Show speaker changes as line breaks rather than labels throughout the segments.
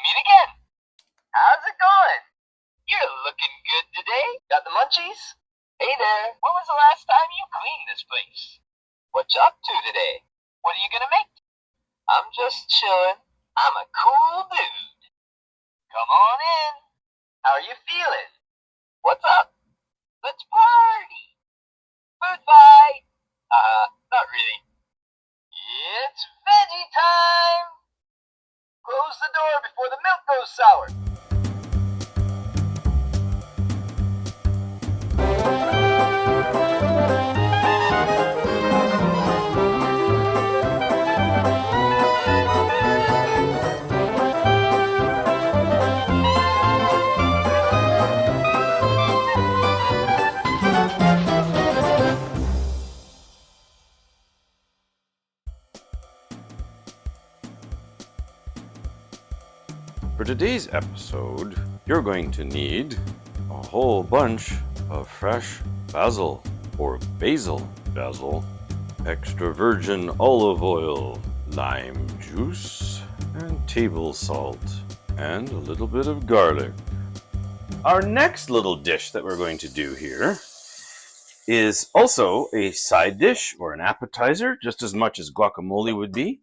meet again. How's it going? You're looking good today. Got the munchies? Hey there. When was the last time you cleaned this place? What you up to today? What are you gonna make? I'm just chilling. I'm a cool dude. Come on in. How are you feeling? What's up? Let's party. Food fight. Not really. It's veggie time. Close the door before the milk goes sour.
For today's episode, you're going to need a whole bunch of fresh basil or basil, extra virgin olive oil, lime juice, and table salt, and a little bit of garlic. Our next little dish that we're going to do here is also a side dish or an appetizer, just as much as guacamole would be.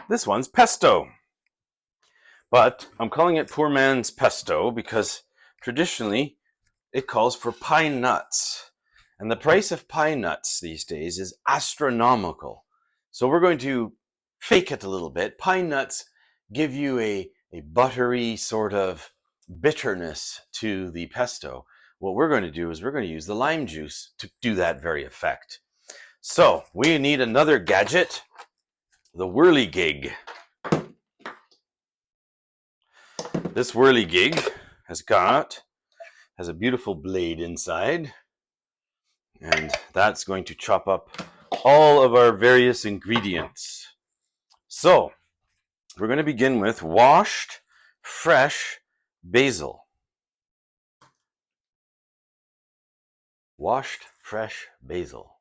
This one's pesto. But I'm calling it poor man's pesto because traditionally it calls for pine nuts. And the price of pine nuts these days is astronomical. So we're going to fake it a little bit. Pine nuts give you a buttery sort of bitterness to the pesto. What we're going to do is we're going to use the lime juice to do that very effect. So we need another gadget, the whirligig. This whirligig has a beautiful blade inside, and that's going to chop up all of our various ingredients. So we're going to begin with washed, fresh basil. Washed, fresh basil.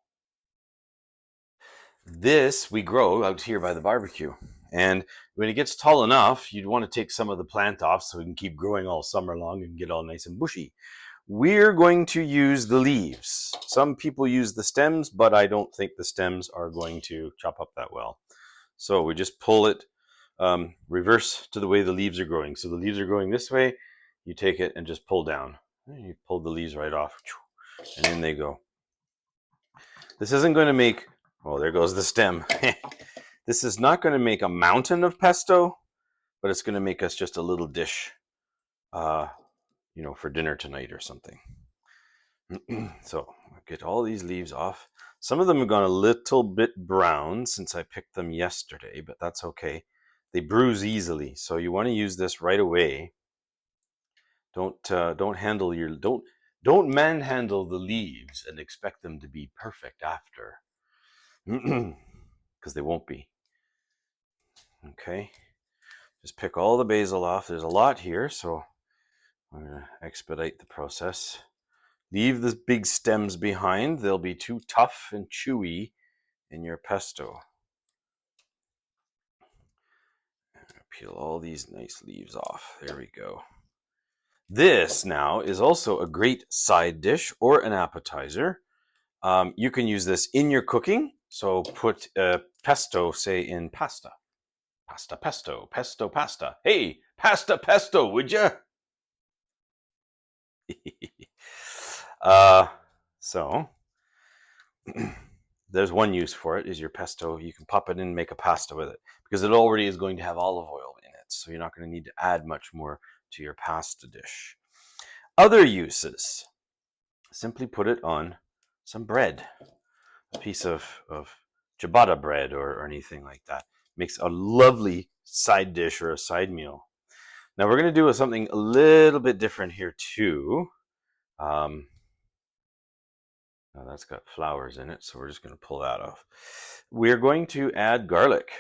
This we grow out here by the barbecue. And when it gets tall enough, you'd want to take some of the plant off so it can keep growing all summer long and get all nice and bushy. We're going to use the leaves. Some people use the stems, but I don't think the stems are going to chop up that well. So we just pull it reverse to the way the leaves are growing. So the leaves are growing this way. You take it and just pull down. You pull the leaves right off, and in they go. This isn't going to make... Oh, there goes the stem. This is not going to make a mountain of pesto, but it's going to make us just a little dish, for dinner tonight or something. So I'll get all these leaves off. Some of them have gone a little bit brown since I picked them yesterday, but that's okay. They bruise easily, so you want to use this right away. Don't manhandle the leaves and expect them to be perfect after, because they won't be. Okay, just pick all the basil off. There's a lot here, so I'm going to expedite the process. Leave the big stems behind. They'll be too tough and chewy in your pesto. Peel all these nice leaves off. There we go. This now is also a great side dish or an appetizer. You can use this in your cooking. So put pesto, say, in pasta. Pasta, pesto, pesto, pasta. Hey, pasta, pesto, would you? So there's one use for it, is your pesto. You can pop it in and make a pasta with it because it already is going to have olive oil in it. So you're not going to need to add much more to your pasta dish. Other uses, simply put it on some bread, a piece of ciabatta bread or anything like that. Makes a lovely side dish or a side meal. Now we're going to do something a little bit different here too. Now that's got flowers in it, so we're just going to pull that off. We're going to add garlic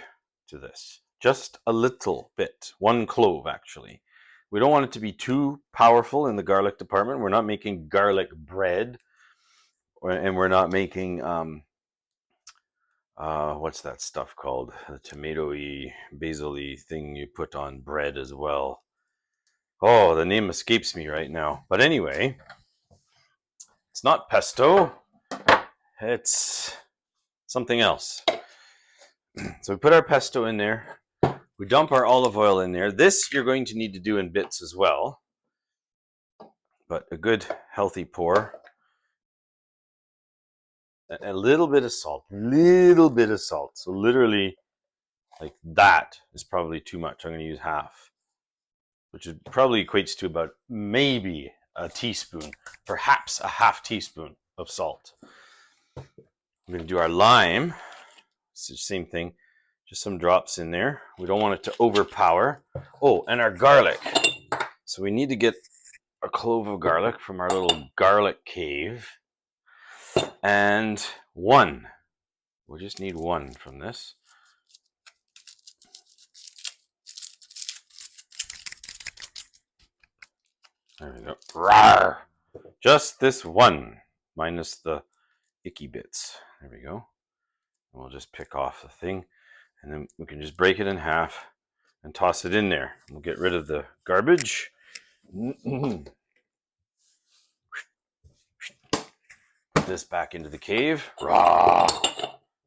to this, just a little bit, 1 clove actually. We don't want it to be too powerful in the garlic department. We're not making garlic bread, and we're not making what's that stuff called? The tomato-y, basil-y thing you put on bread as well. Oh, the name escapes me right now. But anyway, it's not pesto. It's something else. So we put our pesto in there. We dump our olive oil in there. This you're going to need to do in bits as well. But a good healthy pour. A little bit of salt. Little bit of salt. So literally, like that is probably too much. I'm going to use half, which probably equates to about maybe a teaspoon, perhaps a half teaspoon of salt. We're going to do our lime. It's the same thing, just some drops in there. We don't want it to overpower. Oh, and our garlic. So we need to get a clove of garlic from our little garlic cave. And one. We just need one from this. There we go. Rawr! Just this one, minus the icky bits. There we go. And we'll just pick off the thing, and then we can just break it in half and toss it in there. We'll get rid of the garbage. Put this back into the cave. Rawr!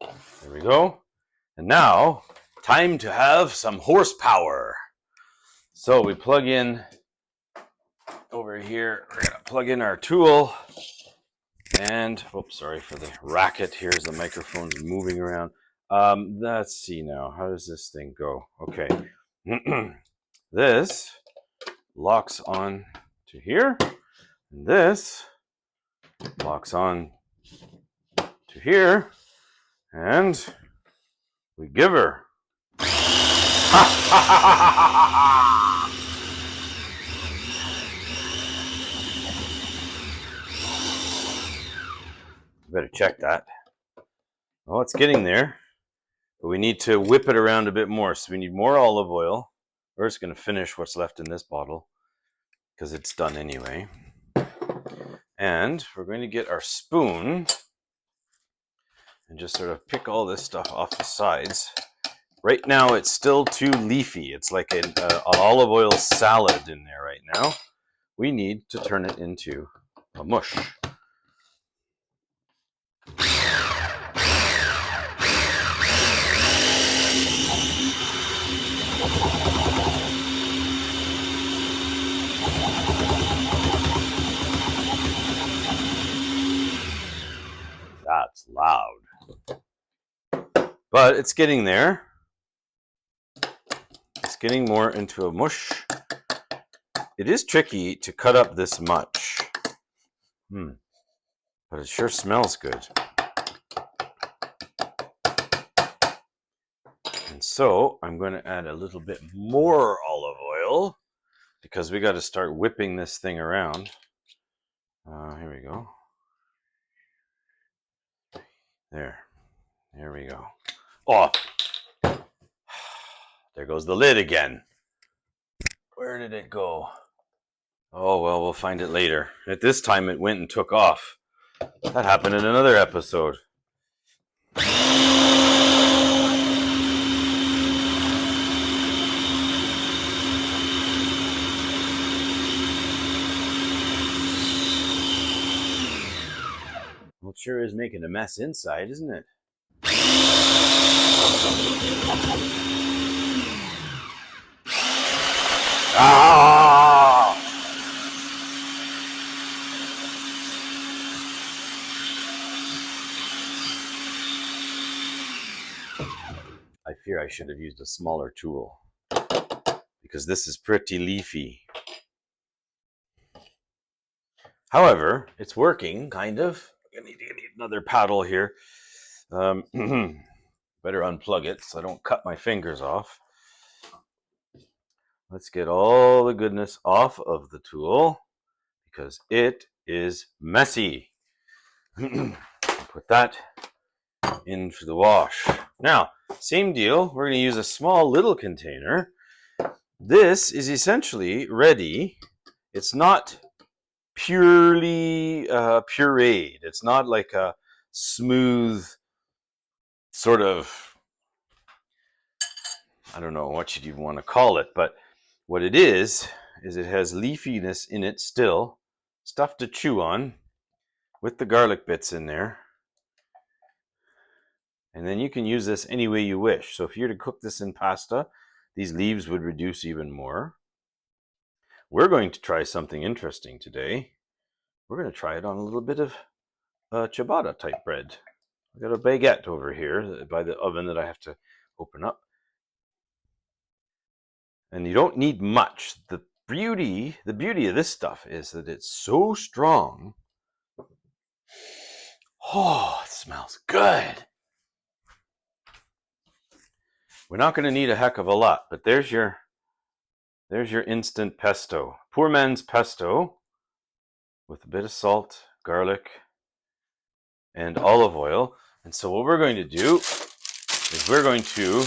There we go. And now, time to have some horsepower. So we plug in over here, we're going to plug in our tool, and oops, sorry for the racket. Here's the microphone's moving around. Let's see now, how does this thing go? Okay. This locks on to here, and this locks on to here, and we give her. Better check that. Oh, it's getting there, but we need to whip it around a bit more. So we need more olive oil. We're just going to finish what's left in this bottle because it's done anyway. And we're going to get our spoon and just sort of pick all this stuff off the sides. Right now, it's still too leafy. It's like an olive oil salad in there right now. We need to turn it into a mush. That's loud. But it's getting there. It's getting more into a mush. It is tricky to cut up this much. But it sure smells good. And so I'm going to add a little bit more olive oil because we got to start whipping this thing around. Here we go. There we go. Oh, there goes the lid again. Where did it go? Oh, well, we'll find it later. At this time, it went and took off. That happened in another episode. Well, it sure is making a mess inside, isn't it? Ah! I fear I should have used a smaller tool because this is pretty leafy. However, it's working, kind of. I need another paddle here. Better unplug it so I don't cut my fingers off. Let's get all the goodness off of the tool because it is messy. Put that into the wash. Now, same deal. We're going to use a small little container. This is essentially ready. It's not purely pureed. It's not like a smooth sort of, I don't know what you'd even want to call it, but what it is it has leafiness in it still, stuff to chew on with the garlic bits in there. And then you can use this any way you wish. So if you were to cook this in pasta, these leaves would reduce even more. We're going to try something interesting today. We're going to try it on a little bit of ciabatta type bread. I've got a baguette over here by the oven that I have to open up. And you don't need much. The beauty of this stuff is that it's so strong. Oh, it smells good. We're not going to need a heck of a lot, but there's your instant pesto. Poor man's pesto with a bit of salt, garlic, and olive oil. And so what we're going to do is we're going to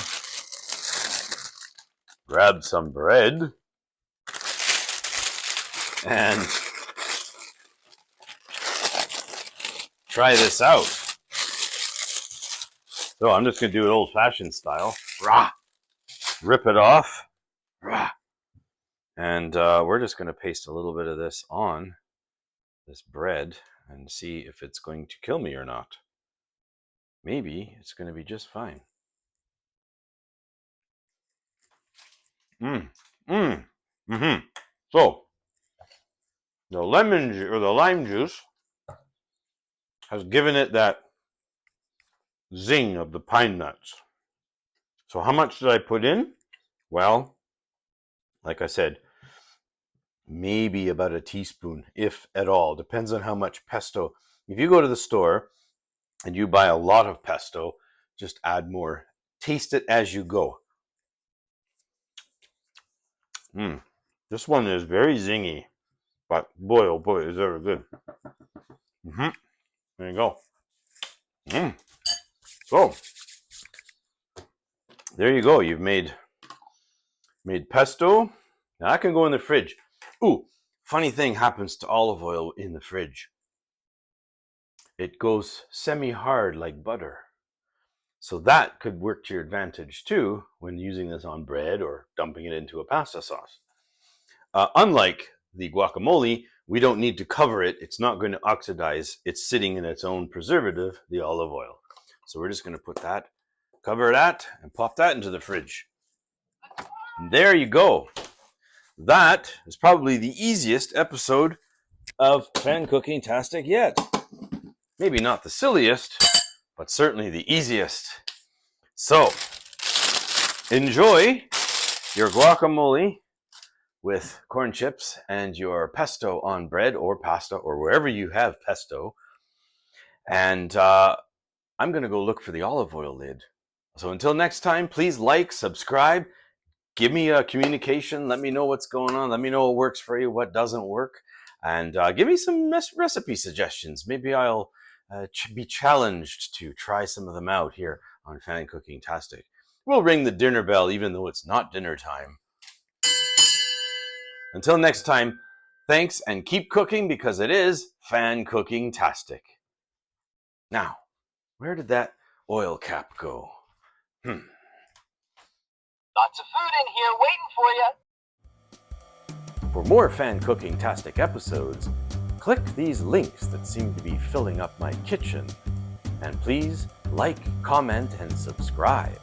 grab some bread and try this out. So I'm just going to do it old-fashioned style. Rah! Rip it off. Rah! And we're just going to paste a little bit of this on this bread and see if it's going to kill me or not. Maybe it's going to be just fine. So the lime juice has given it that zing of the pine nuts. So how much did I put in? Well, like I said, maybe about a teaspoon, if at all. Depends on how much pesto. If you go to the store and you buy a lot of pesto, just add more. Taste it as you go. This one is very zingy, but boy, oh boy, is that good. There you go. So, there you go. You've made pesto. Now that can go in the fridge. Ooh, funny thing happens to olive oil in the fridge. It goes semi-hard like butter. So that could work to your advantage too when using this on bread or dumping it into a pasta sauce. Unlike the guacamole, we don't need to cover it. It's not going to oxidize. It's sitting in its own preservative, the olive oil. So we're just going to put that, cover that, and pop that into the fridge. And there you go. That is probably the easiest episode of FanCookingTastic yet. Maybe not the silliest, but certainly the easiest. So, enjoy your guacamole with corn chips and your pesto on bread or pasta or wherever you have pesto. And I'm going to go look for the olive oil lid. So until next time, please like, subscribe, give me a communication. Let me know what's going on. Let me know what works for you, what doesn't work. And give me some recipe suggestions. Maybe I'll be challenged to try some of them out here on FanCookingTastic. We'll ring the dinner bell even though it's not dinner time. Until next time, thanks and keep cooking because it is FanCookingTastic. Now, where did that oil cap go?
Lots of food in here waiting for you.
For more FanCookingTastic episodes, click these links that seem to be filling up my kitchen. And please like, comment, and subscribe.